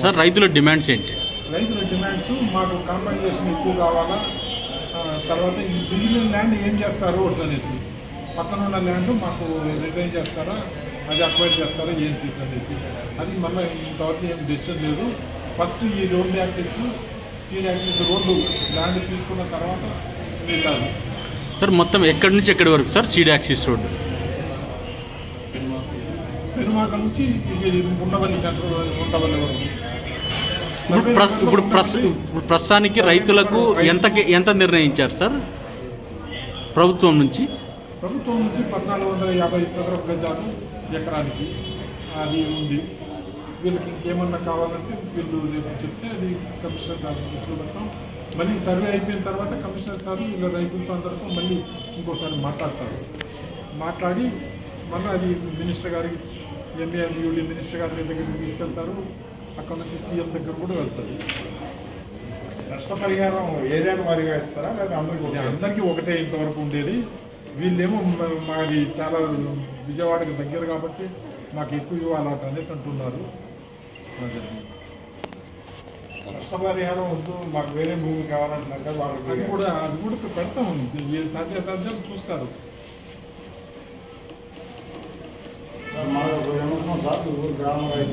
Sir రైతుల demands ఏంటి? రైతుల డిమాండ్స్ మాకు కాంపెన్సేషన్ ఎక్కువ కావాలా, తర్వాత మిగిలిన ల్యాండ్ ఏం చేస్తారు అనేసి, పక్కన ఉన్న ల్యాండ్ మాకు రిటైన్ చేస్తారా, అది అక్వైర్ చేస్తారా ఏంటి అనేసి, అది మళ్ళీ ఇంతవరకు ఏం డెసిషన్ లేదు. ఫస్ట్ ఈ road access, seed access road land తీసుకున్న తర్వాత మిగతాది. సార్ మొత్తం ఎక్కడి నుంచి ఎక్కడి వరకు sir seed axis road? Penumaka నుంచి ఉండవల్లి సెంటర్, ఉండవల్లి వరకు. ఇప్పుడు ప్రస్తుతానికి రైతులకు ఎంత నిర్ణయించారు సార్ ప్రభుత్వం నుంచి? ప్రభుత్వం నుంచి 1450 చదరపు గజాలు ఎకరానికి అది ఉంది. వీళ్ళకి ఇంకేమన్నా కావాలంటే వీళ్ళు రేపు చెప్తే అది కమిషనర్ సార్ దృష్టిలో పెడతాం. మళ్ళీ సర్వే అయిపోయిన తర్వాత కమిషనర్ సార్ వీళ్ళ రైతులతో అందరితో మళ్ళీ ఇంకోసారి మాట్లాడతారు. మాట్లాడి మళ్ళీ అది మినిస్టర్ గారికి, ఎంఏ అండ్ యూడీ మినిస్టర్ గారి దగ్గరికి తీసుకెళ్తారు. అక్కడ నుంచి సీఎం దగ్గర కూడా వెళ్తుంది. నష్టపరిహారం ఏరియా వారిగా ఇస్తారా లేదా అందరికీ ఒకటే ఇంతవరకు ఉండేది. వీళ్ళేమో మాది చాలా విజయవాడకి దగ్గర కాబట్టి మాకు ఎక్కువ ఇవ్వాలట అనేసి అంటున్నారు. నష్టపరిహారం వద్దు, మాకు వేరే భూమి కావాలంటే వాళ్ళకి అది కూడా పెడతాం. సాధ్యాసాధ్యాలు చూస్తారు. మాకు గ్రామ రైతు